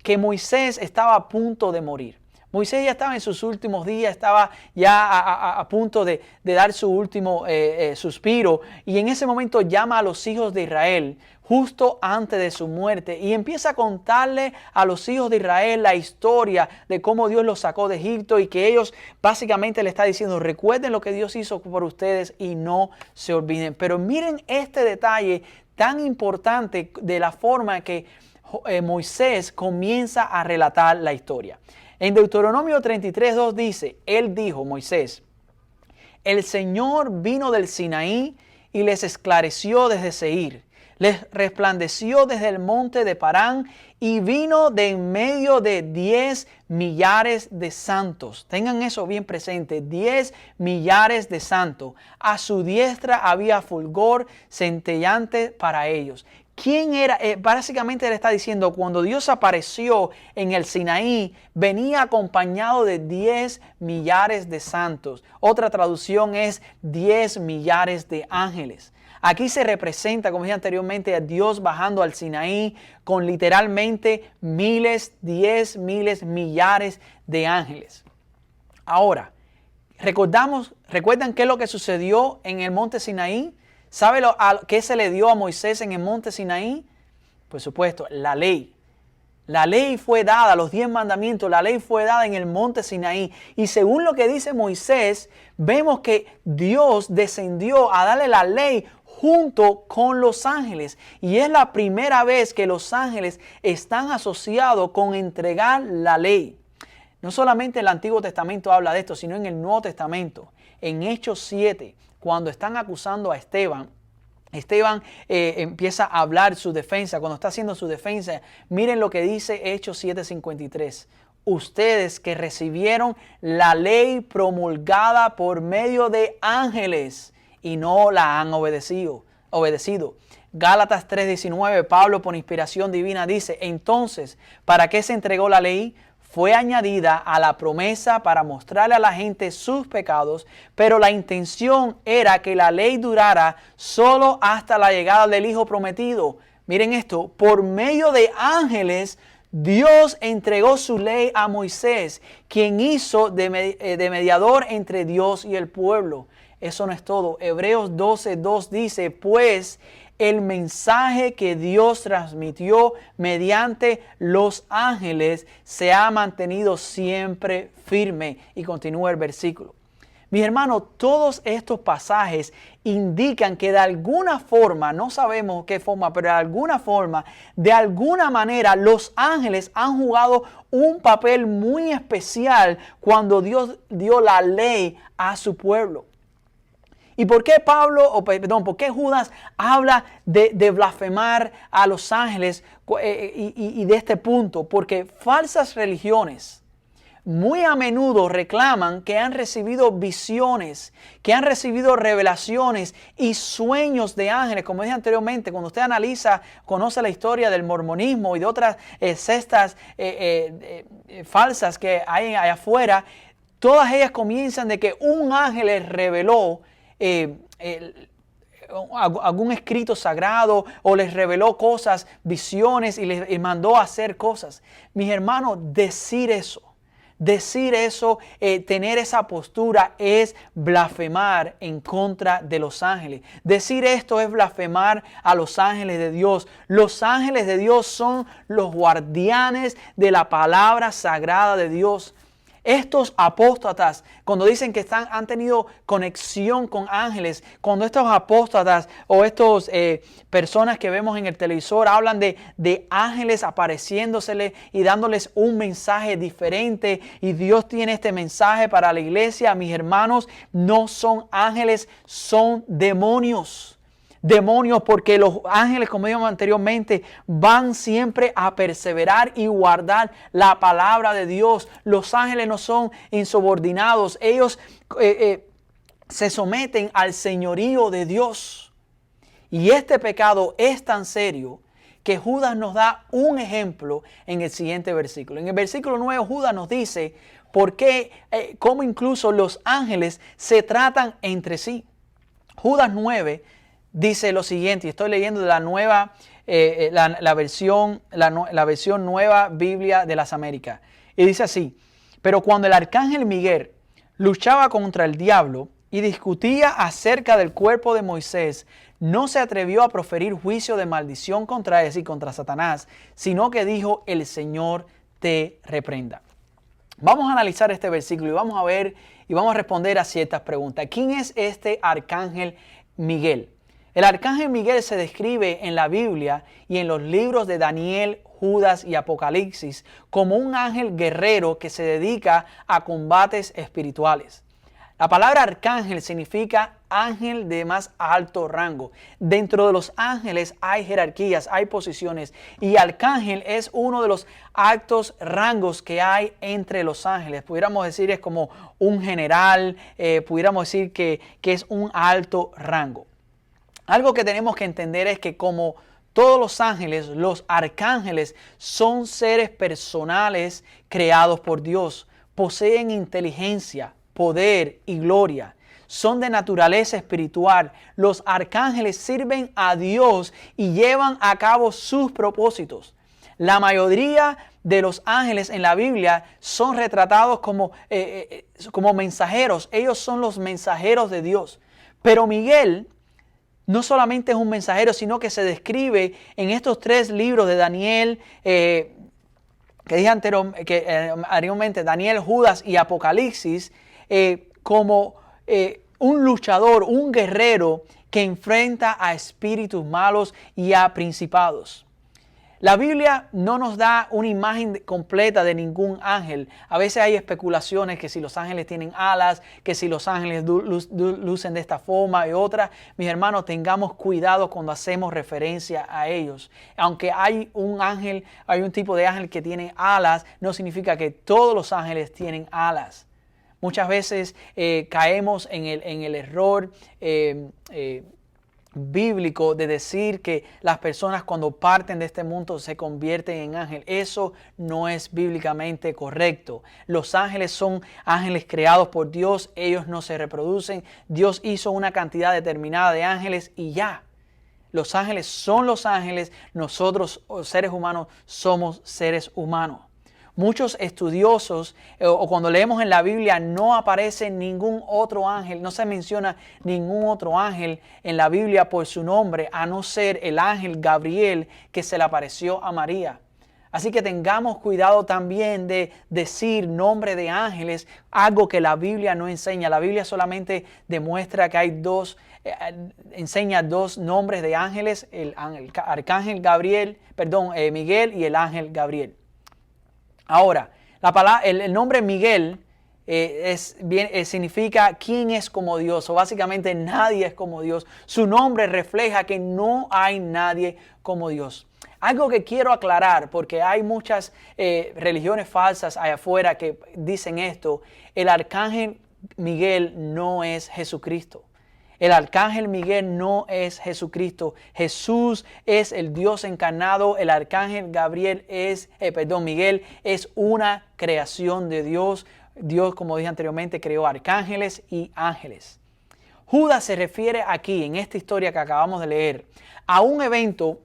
Speaker 2: que Moisés estaba a punto de morir. Moisés ya estaba en sus últimos días, estaba ya a punto de dar su último suspiro, y en ese momento llama a los hijos de Israel justo antes de su muerte y empieza a contarle a los hijos de Israel la historia de cómo Dios los sacó de Egipto, y que ellos básicamente le está diciendo: recuerden lo que Dios hizo por ustedes y no se olviden. Pero miren este detalle tan importante de la forma que Moisés comienza a relatar la historia. En Deuteronomio 33, 2 dice: Él dijo, Moisés, el Señor vino del Sinaí y les esclareció desde Seir, les resplandeció desde el monte de Parán y vino de en medio de 10 millares de santos. Tengan eso bien presente, 10 millares de santos. A su diestra había fulgor centellante para ellos. ¿Quién era? Básicamente le está diciendo, cuando Dios apareció en el Sinaí, venía acompañado de 10 millares de santos. Otra traducción es 10 millares de ángeles. Aquí se representa, como dije anteriormente, a Dios bajando al Sinaí con literalmente miles, 10 miles, millares de ángeles. Ahora, ¿recuerdan qué es lo que sucedió en el monte Sinaí? ¿Sabe qué se le dio a Moisés en el monte Sinaí? Por supuesto, la ley. La ley fue dada, los 10 mandamientos, la ley fue dada en el monte Sinaí. Y según lo que dice Moisés, vemos que Dios descendió a darle la ley junto con los ángeles. Y es la primera vez que los ángeles están asociados con entregar la ley. No solamente el Antiguo Testamento habla de esto, sino en el Nuevo Testamento. En Hechos 7, cuando están acusando a Esteban, empieza a hablar su defensa. Cuando está haciendo su defensa, miren lo que dice Hechos 7:53. Ustedes que recibieron la ley promulgada por medio de ángeles y no la han obedecido. Gálatas 3:19, Pablo por inspiración divina dice: entonces, ¿para qué se entregó la ley? Fue añadida a la promesa para mostrarle a la gente sus pecados, pero la intención era que la ley durara solo hasta la llegada del Hijo prometido. Miren esto, por medio de ángeles, Dios entregó su ley a Moisés, quien hizo de mediador entre Dios y el pueblo. Eso no es todo. Hebreos 12:2 dice: pues el mensaje que Dios transmitió mediante los ángeles se ha mantenido siempre firme. Y continúa el versículo. Mis hermanos, todos estos pasajes indican que de alguna forma, no sabemos qué forma, pero de alguna manera, los ángeles han jugado un papel muy especial cuando Dios dio la ley a su pueblo. ¿Y por qué por qué Judas habla de blasfemar a los ángeles y de este punto? Porque falsas religiones muy a menudo reclaman que han recibido visiones, que han recibido revelaciones y sueños de ángeles. Como dije anteriormente, cuando usted conoce la historia del mormonismo y de otras sectas falsas que hay allá afuera, todas ellas comienzan de que un ángel les reveló algún escrito sagrado o les reveló cosas, visiones y les mandó a hacer cosas. Mis hermanos, decir eso, tener esa postura es blasfemar en contra de los ángeles. Decir esto es blasfemar a los ángeles de Dios. Los ángeles de Dios son los guardianes de la palabra sagrada de Dios. Estos apóstatas, cuando dicen que han tenido conexión con ángeles, cuando estos apóstatas o estas personas que vemos en el televisor hablan de ángeles apareciéndosele y dándoles un mensaje diferente, y Dios tiene este mensaje para la iglesia, mis hermanos, no son ángeles, son demonios. Demonios, porque los ángeles, como dijimos anteriormente, van siempre a perseverar y guardar la palabra de Dios. Los ángeles no son insubordinados, ellos se someten al señorío de Dios. Y este pecado es tan serio que Judas nos da un ejemplo en el siguiente versículo. En el versículo 9 Judas nos dice cómo incluso los ángeles se tratan entre sí. Judas 9 dice lo siguiente, y estoy leyendo de la nueva, la versión Nueva Biblia de las Américas. Y dice así: pero cuando el arcángel Miguel luchaba contra el diablo y discutía acerca del cuerpo de Moisés, no se atrevió a proferir juicio de maldición contra él y contra Satanás, sino que dijo: el Señor te reprenda. Vamos a analizar este versículo y vamos a ver y vamos a responder a ciertas preguntas. ¿Quién es este arcángel Miguel? El arcángel Miguel se describe en la Biblia y en los libros de Daniel, Judas y Apocalipsis como un ángel guerrero que se dedica a combates espirituales. La palabra arcángel significa ángel de más alto rango. Dentro de los ángeles hay jerarquías, hay posiciones, y arcángel es uno de los altos rangos que hay entre los ángeles. Pudiéramos decir es como un general, pudiéramos decir que es un alto rango. Algo que tenemos que entender es que como todos los ángeles, los arcángeles son seres personales creados por Dios. Poseen inteligencia, poder y gloria. Son de naturaleza espiritual. Los arcángeles sirven a Dios y llevan a cabo sus propósitos. La mayoría de los ángeles en la Biblia son retratados como mensajeros. Ellos son los mensajeros de Dios. Pero Miguel no solamente es un mensajero, sino que se describe en estos 3 libros de Daniel, que dije anteriormente, Daniel, Judas y Apocalipsis, como un luchador, un guerrero que enfrenta a espíritus malos y a principados. La Biblia no nos da una imagen completa de ningún ángel. A veces hay especulaciones que si los ángeles tienen alas, que si los ángeles lucen de esta forma y otra. Mis hermanos, tengamos cuidado cuando hacemos referencia a ellos. Aunque hay un tipo de ángel que tiene alas, no significa que todos los ángeles tienen alas. Muchas veces caemos en el error bíblico de decir que las personas cuando parten de este mundo se convierten en ángel. Eso no es bíblicamente correcto. Los ángeles son ángeles creados por Dios. Ellos no se reproducen. Dios hizo una cantidad determinada de ángeles y ya. Los ángeles son los ángeles. Nosotros, seres humanos, somos seres humanos. Muchos estudiosos o cuando leemos en la Biblia no aparece ningún otro ángel, no se menciona ningún otro ángel en la Biblia por su nombre, a no ser el ángel Gabriel que se le apareció a María. Así que tengamos cuidado también de decir nombre de ángeles, algo que la Biblia no enseña. La Biblia solamente demuestra que hay enseña dos nombres de ángeles, el arcángel Miguel y el ángel Gabriel. Ahora, el nombre Miguel significa quién es como Dios, o básicamente nadie es como Dios. Su nombre refleja que no hay nadie como Dios. Algo que quiero aclarar, porque hay muchas religiones falsas allá afuera que dicen esto: el arcángel Miguel no es Jesucristo. El arcángel Miguel no es Jesucristo. Jesús es el Dios encarnado. El arcángel Miguel es una creación de Dios. Dios, como dije anteriormente, creó arcángeles y ángeles. Judas se refiere aquí, en esta historia que acabamos de leer, a un evento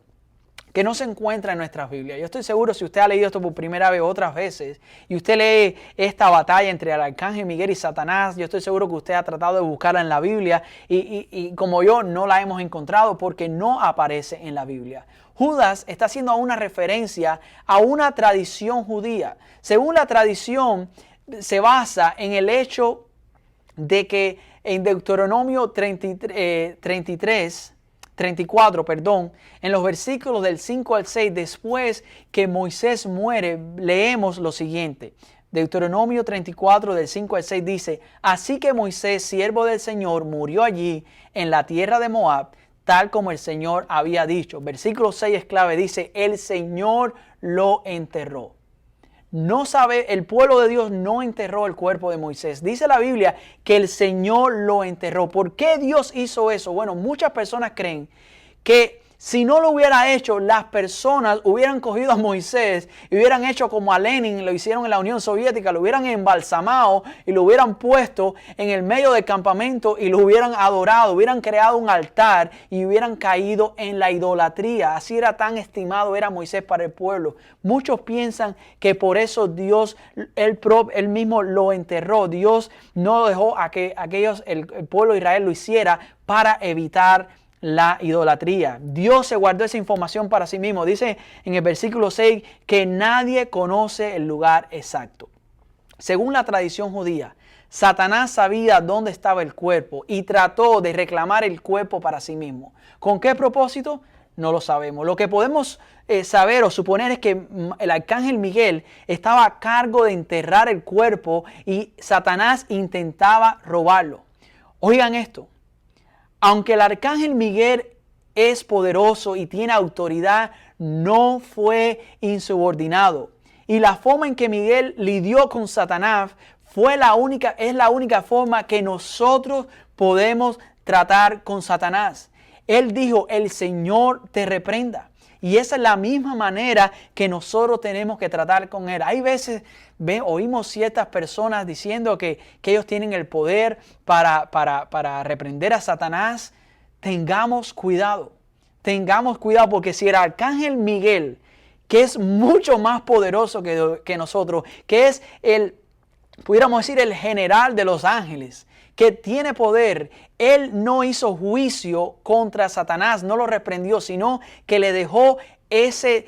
Speaker 2: que no se encuentra en nuestras Biblias. Yo estoy seguro, si usted ha leído esto por primera vez o otras veces, y usted lee esta batalla entre el arcángel Miguel y Satanás, yo estoy seguro que usted ha tratado de buscarla en la Biblia y como yo no la hemos encontrado porque no aparece en la Biblia. Judas está haciendo una referencia a una tradición judía. Según la tradición, se basa en el hecho de que en Deuteronomio 34, en los versículos del 5 al 6, después que Moisés muere, leemos lo siguiente. Deuteronomio 34, del 5 al 6 dice: así que Moisés, siervo del Señor, murió allí en la tierra de Moab, tal como el Señor había dicho. Versículo 6 es clave, dice: el Señor lo enterró. El pueblo de Dios no enterró el cuerpo de Moisés. Dice la Biblia que el Señor lo enterró. ¿Por qué Dios hizo eso? Bueno, muchas personas creen que si no lo hubiera hecho, las personas hubieran cogido a Moisés y hubieran hecho como a Lenin, lo hicieron en la Unión Soviética, lo hubieran embalsamado y lo hubieran puesto en el medio del campamento y lo hubieran adorado, hubieran creado un altar y hubieran caído en la idolatría. Así era tan estimado era Moisés para el pueblo. Muchos piensan que por eso Dios, él mismo lo enterró. Dios no dejó a que el pueblo de Israel lo hiciera para evitar la idolatría. Dios se guardó esa información para sí mismo. Dice en el versículo 6 que nadie conoce el lugar exacto. Según la tradición judía, Satanás sabía dónde estaba el cuerpo y trató de reclamar el cuerpo para sí mismo. ¿Con qué propósito? No lo sabemos. Lo que podemos saber o suponer es que el arcángel Miguel estaba a cargo de enterrar el cuerpo y Satanás intentaba robarlo. Oigan esto. Aunque el arcángel Miguel es poderoso y tiene autoridad, no fue insubordinado. Y la forma en que Miguel lidió con Satanás es la única forma que nosotros podemos tratar con Satanás. Él dijo: el Señor te reprenda. Y esa es la misma manera que nosotros tenemos que tratar con Él. Hay veces oímos ciertas personas diciendo que ellos tienen el poder para reprender a Satanás. Tengamos cuidado porque si el arcángel Miguel, que es mucho más poderoso que nosotros, que es pudiéramos decir el general de los ángeles, que tiene poder, él no hizo juicio contra Satanás, no lo reprendió, sino que le dejó ese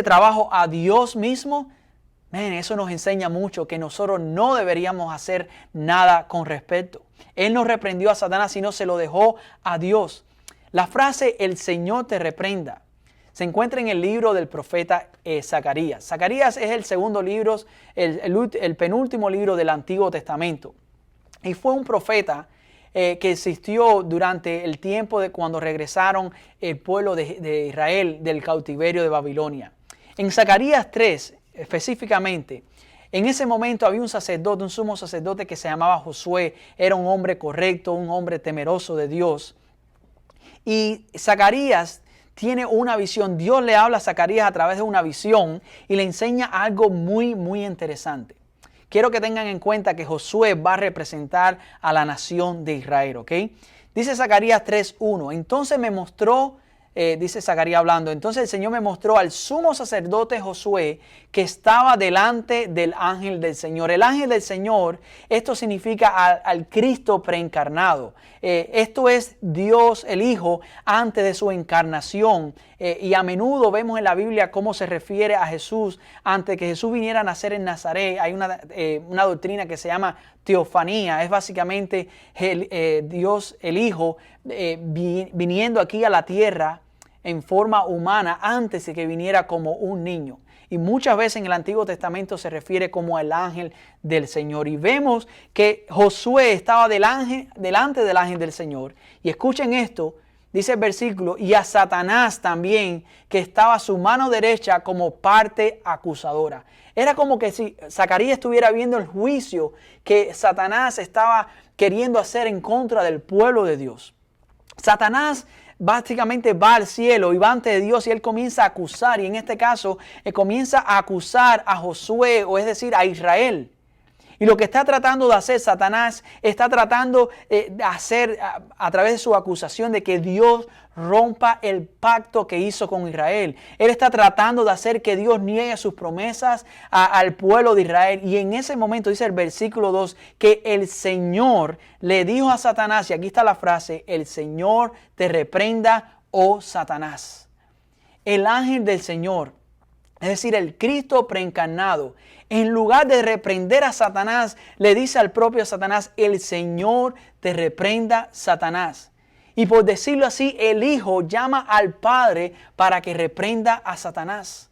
Speaker 2: trabajo a Dios mismo. Eso nos enseña mucho que nosotros no deberíamos hacer nada con respecto. Él no reprendió a Satanás, sino se lo dejó a Dios. La frase "el Señor te reprenda" se encuentra en el libro del profeta Zacarías. Zacarías es el segundo libro, el penúltimo libro del Antiguo Testamento. Y fue un profeta que existió durante el tiempo de cuando regresaron el pueblo de Israel del cautiverio de Babilonia. En Zacarías 3, específicamente, en ese momento había un sacerdote, un sumo sacerdote que se llamaba Josué. Era un hombre correcto, un hombre temeroso de Dios. Y Zacarías tiene una visión. Dios le habla a Zacarías a través de una visión y le enseña algo muy, muy interesante. Quiero que tengan en cuenta que Josué va a representar a la nación de Israel, ¿ok? Dice Zacarías 3:1. Entonces me mostró dice Zacarías hablando, entonces el Señor me mostró al sumo sacerdote Josué que estaba delante del ángel del Señor. El ángel del Señor, esto significa al Cristo preencarnado. Esto es Dios el Hijo antes de su encarnación. Y a menudo vemos en la Biblia cómo se refiere a Jesús antes de que Jesús viniera a nacer en Nazaret. Hay una doctrina que se llama teofanía. Es básicamente Dios el Hijo viniendo aquí a la tierra en forma humana antes de que viniera como un niño. Y muchas veces en el Antiguo Testamento se refiere como el ángel del Señor. Y vemos que Josué estaba delante del ángel del Señor. Y escuchen esto, dice el versículo, y a Satanás también, que estaba a su mano derecha como parte acusadora. Era como que si Zacarías estuviera viendo el juicio que Satanás estaba queriendo hacer en contra del pueblo de Dios. Satanás básicamente va al cielo y va ante Dios y él comienza a acusar, y en este caso comienza a acusar a Josué, o es decir, a Israel. Y lo que está tratando de hacer Satanás, está tratando de hacer a través de su acusación de que Dios rompa el pacto que hizo con Israel. Él está tratando de hacer que Dios niegue sus promesas al pueblo de Israel. Y en ese momento dice el versículo 2 que el Señor le dijo a Satanás, y aquí está la frase, el Señor te reprenda, oh Satanás. El ángel del Señor, es decir, el Cristo preencarnado, en lugar de reprender a Satanás, le dice al propio Satanás, el Señor te reprenda, Satanás. Y por decirlo así, el Hijo llama al Padre para que reprenda a Satanás.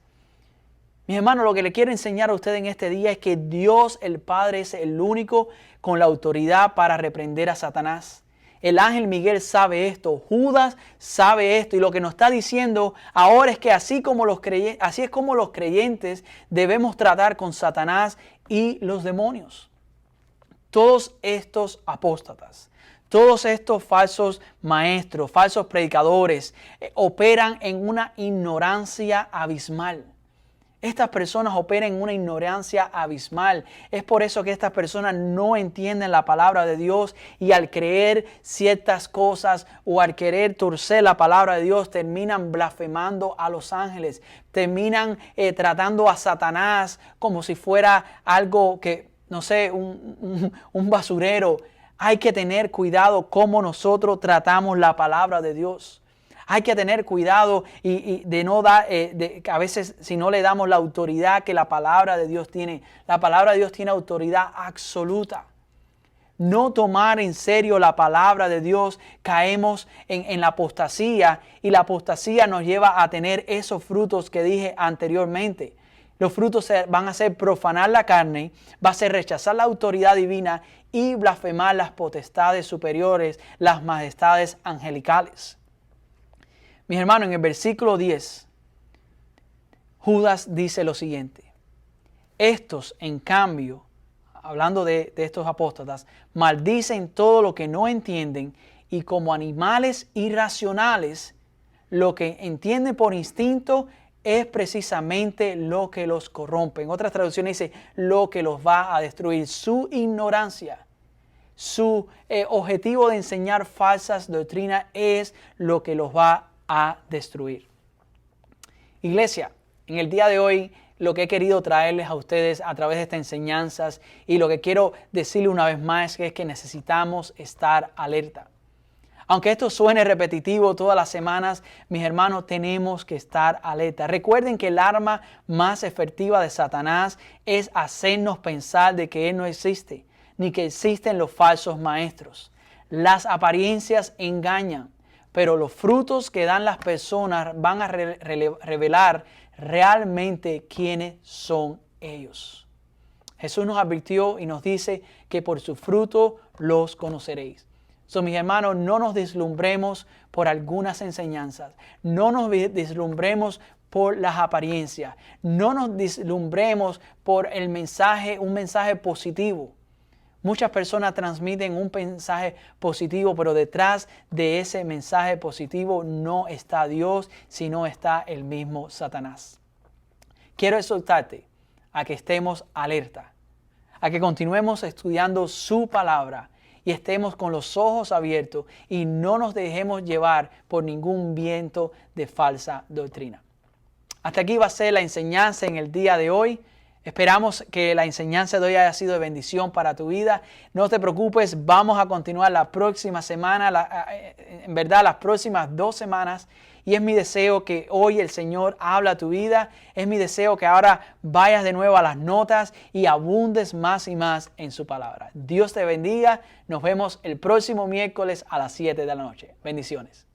Speaker 2: Mis hermanos, lo que le quiero enseñar a ustedes en este día es que Dios el Padre es el único con la autoridad para reprender a Satanás. El ángel Miguel sabe esto, Judas sabe esto, y lo que nos está diciendo ahora es que así es como los creyentes debemos tratar con Satanás y los demonios. Todos estos apóstatas, todos estos falsos maestros, falsos predicadores, operan en una ignorancia abismal. Estas personas operan en una ignorancia abismal. Es por eso que estas personas no entienden la palabra de Dios, y al creer ciertas cosas o al querer torcer la palabra de Dios terminan blasfemando a los ángeles. Terminan tratando a Satanás como si fuera algo que, no sé, un basurero. Hay que tener cuidado cómo nosotros tratamos la palabra de Dios. Hay que tener cuidado y de no dar, a veces si no le damos la autoridad que la palabra de Dios tiene. La palabra de Dios tiene autoridad absoluta. No tomar en serio la palabra de Dios, caemos en la apostasía, y la apostasía nos lleva a tener esos frutos que dije anteriormente. Los frutos van a ser profanar la carne, va a ser rechazar la autoridad divina y blasfemar las potestades superiores, las majestades angelicales. Mis hermanos, en el versículo 10, Judas dice lo siguiente: estos, en cambio, hablando de estos apóstatas, maldicen todo lo que no entienden, y como animales irracionales, lo que entienden por instinto es precisamente lo que los corrompe. En otras traducciones dice lo que los va a destruir. Su ignorancia, su objetivo de enseñar falsas doctrinas es lo que los va a destruir. Iglesia, en el día de hoy lo que he querido traerles a ustedes a través de estas enseñanzas, y lo que quiero decirle una vez más, es que necesitamos estar alerta. Aunque esto suene repetitivo todas las semanas, mis hermanos, tenemos que estar alerta. Recuerden que el arma más efectiva de Satanás es hacernos pensar de que Él no existe, ni que existen los falsos maestros. Las apariencias engañan, pero los frutos que dan las personas van a revelar realmente quiénes son ellos. Jesús nos advirtió y nos dice que por su fruto los conoceréis. Mis hermanos, no nos deslumbremos por algunas enseñanzas. No nos deslumbremos por las apariencias. No nos deslumbremos por un mensaje positivo. Muchas personas transmiten un mensaje positivo, pero detrás de ese mensaje positivo no está Dios, sino está el mismo Satanás. Quiero exhortarte a que estemos alerta, a que continuemos estudiando su palabra y estemos con los ojos abiertos y no nos dejemos llevar por ningún viento de falsa doctrina. Hasta aquí va a ser la enseñanza en el día de hoy. Esperamos que la enseñanza de hoy haya sido de bendición para tu vida. No te preocupes, vamos a continuar la próxima semana, en verdad las próximas 2 semanas. Y es mi deseo que hoy el Señor habla a tu vida. Es mi deseo que ahora vayas de nuevo a las notas y abundes más y más en su palabra. Dios te bendiga. Nos vemos el próximo miércoles a las 7 de la noche. Bendiciones.